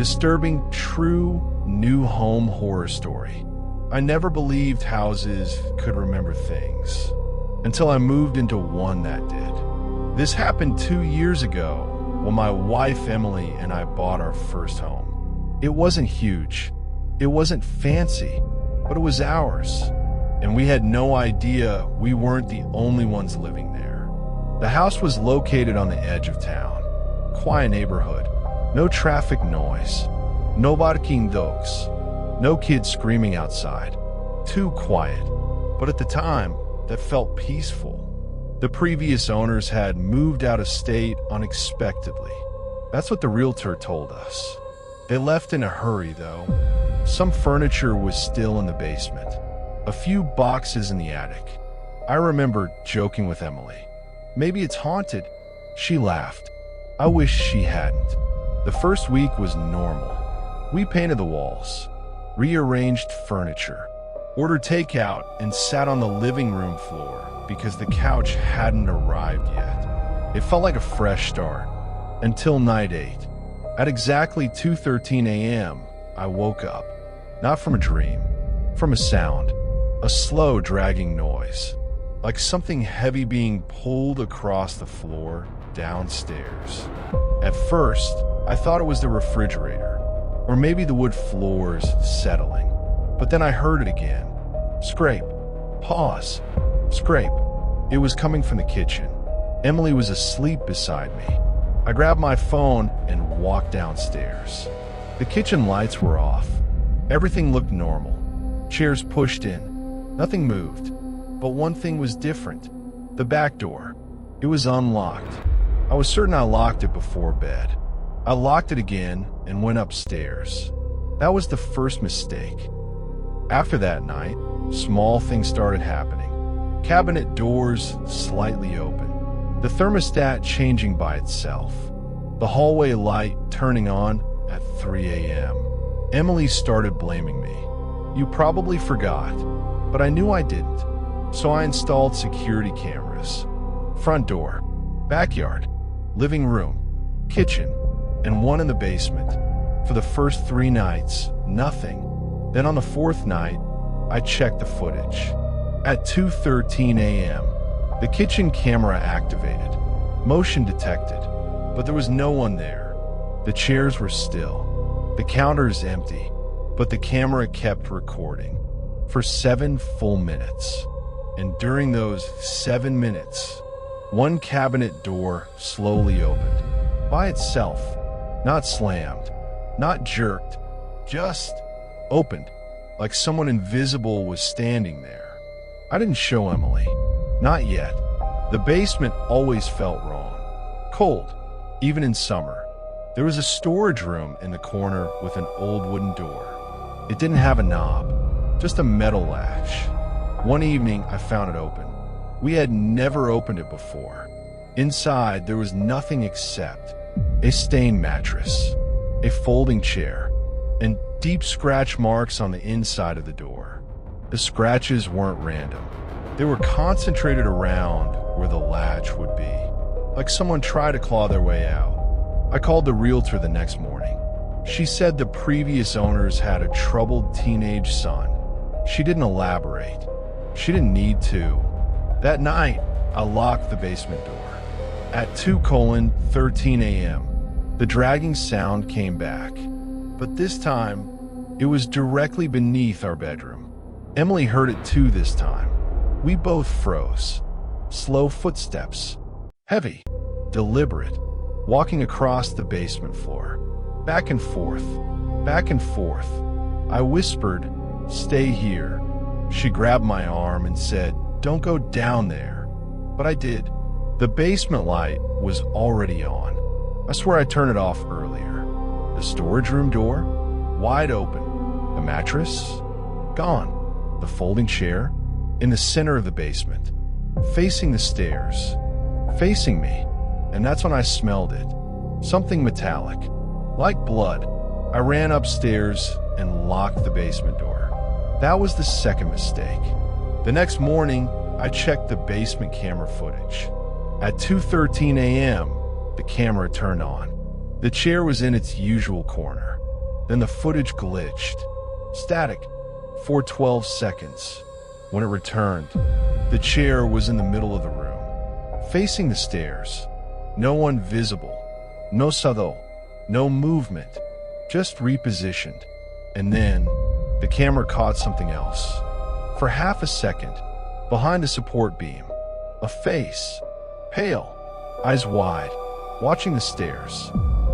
Disturbing, true, new home horror story. I never believed houses could remember things until I moved into one that did. This happened 2 years ago when my wife Emily and I bought our first home. It wasn't huge, it wasn't fancy, but it was ours. And we had no idea we weren't the only ones living there. The house was located on the edge of town. Quiet neighborhood, no traffic noise, no barking dogs, no kids screaming outside. Too quiet, but at the time, that felt peaceful. The previous owners had moved out of state unexpectedly. That's what the realtor told us. They left in a hurry, though. Some furniture was still in the basement. A few boxes in the attic. I remember joking with Emily. Maybe it's haunted. She laughed. I wish she hadn't. The first week was normal. We painted the walls, rearranged furniture, ordered takeout, and sat on the living room floor because the couch hadn't arrived yet. It felt like a fresh start, until night 8. At exactly 2:13 a.m., I woke up, not from a dream, from a sound, a slow dragging noise, like something heavy being pulled across the floor downstairs. At first, I thought it was the refrigerator, or maybe the wood floors settling. But then I heard it again. Scrape. Pause. Scrape. It was coming from the kitchen. Emily was asleep beside me. I grabbed my phone and walked downstairs. The kitchen lights were off. Everything looked normal. Chairs pushed in. Nothing moved. But one thing was different. The back door. It was unlocked. I was certain I locked it before bed. I locked it again and went upstairs. That was the first mistake. After that night, small things started happening. Cabinet doors slightly open. The thermostat changing by itself. The hallway light turning on at 3 a.m. Emily started blaming me. You probably forgot, but I knew I didn't. So I installed security cameras. Front door, backyard, living room, kitchen, and one in the basement. For the first 3 nights, nothing. Then on the 4th night, I checked the footage. At 2:13 a.m., the kitchen camera activated. Motion detected, but there was no one there. The chairs were still. The counters empty, but the camera kept recording for 7 full minutes. And during those 7 minutes, one cabinet door slowly opened. By itself, not slammed, not jerked, just opened, like someone invisible was standing there. I didn't show Emily. Not yet. The basement always felt wrong. Cold, even in summer. There was a storage room in the corner with an old wooden door. It didn't have a knob, just a metal latch. One evening, I found it open. We had never opened it before. Inside, there was nothing except a stained mattress, a folding chair, and deep scratch marks on the inside of the door. The scratches weren't random. They were concentrated around where the latch would be, like someone tried to claw their way out. I called the realtor the next morning. She said the previous owners had a troubled teenage son. She didn't elaborate. She didn't need to. That night, I locked the basement door. At 2:13 a.m., the dragging sound came back. But this time, it was directly beneath our bedroom. Emily heard it too this time. We both froze. Slow footsteps. Heavy. Deliberate. Walking across the basement floor. Back and forth. Back and forth. I whispered, "Stay here." She grabbed my arm and said, "Don't go down there." But I did. The basement light was already on. I swear I turned it off earlier. The storage room door, wide open. The mattress, gone. The folding chair, in the center of the basement, facing the stairs, facing me. And that's when I smelled it. Something metallic, like blood. I ran upstairs and locked the basement door. That was the second mistake. The next morning, I checked the basement camera footage. At 2:13 a.m., the camera turned on. The chair was in its usual corner. Then the footage glitched. Static for 12 seconds. When it returned, the chair was in the middle of the room, facing the stairs. No one visible. No sado. No movement. Just repositioned. And then, the camera caught something else. For half a second, behind a support beam, a face, pale, eyes wide, watching the stairs,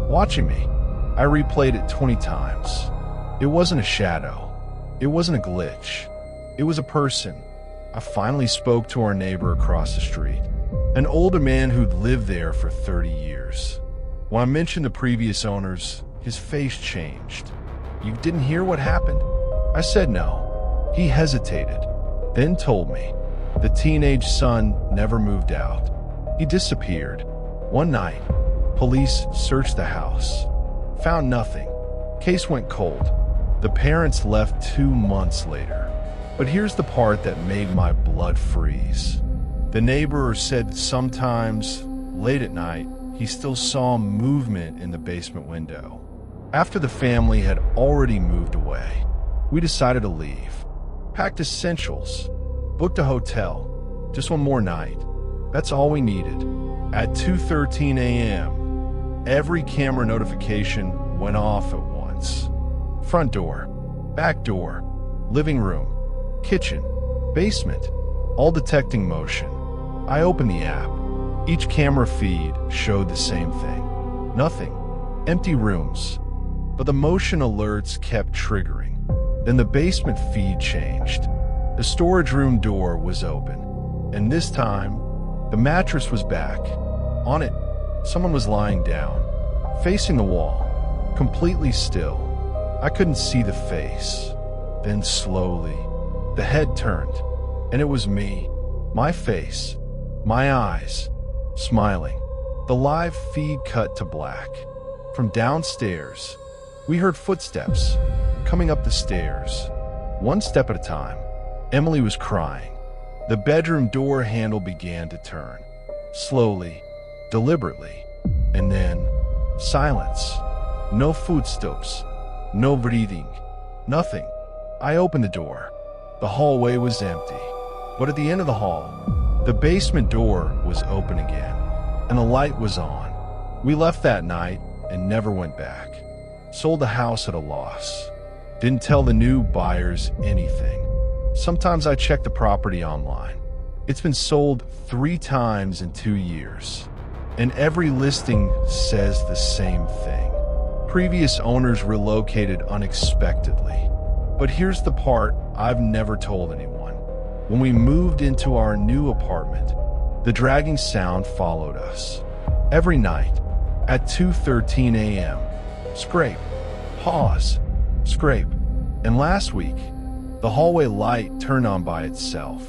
watching me. I replayed it 20 times. It wasn't a shadow. It wasn't a glitch. It was a person. I finally spoke to our neighbor across the street, an older man who'd lived there for 30 years. When I mentioned the previous owners, his face changed. "You didn't hear what happened?" I said no. He hesitated, then told me the teenage son never moved out. He disappeared. One night, police searched the house, found nothing. Case went cold. The parents left 2 months later. But here's the part that made my blood freeze. The neighbor said sometimes, late at night, he still saw movement in the basement window. After the family had already moved away, we decided to leave. Packed essentials, booked a hotel, just one more night. That's all we needed. At 2:13 a.m., every camera notification went off at once. Front door, back door, living room, kitchen, basement, all detecting motion. I opened the app. Each camera feed showed the same thing. Nothing. Empty rooms. But the motion alerts kept triggering. Then the basement feed changed. The storage room door was open. And this time, the mattress was back. On it, someone was lying down, facing the wall, completely still. I couldn't see the face. Then slowly, the head turned, and it was me. My face, my eyes, smiling. The live feed cut to black. From downstairs, we heard footsteps coming up the stairs, one step at a time. Emily was crying. The bedroom door handle began to turn, slowly, deliberately, and then silence. No footsteps, no breathing, nothing. I opened the door. The hallway was empty, but at the end of the hall, the basement door was open again, and the light was on. We left that night and never went back. Sold the house at a loss. Didn't tell the new buyers anything. Sometimes I check the property online. It's been sold 3 times in 2 years, and every listing says the same thing. Previous owners relocated unexpectedly. But here's the part I've never told anyone. When we moved into our new apartment, the dragging sound followed us. Every night, at 2:13 a.m., scrape, pause, scrape. And last week, the hallway light turned on by itself.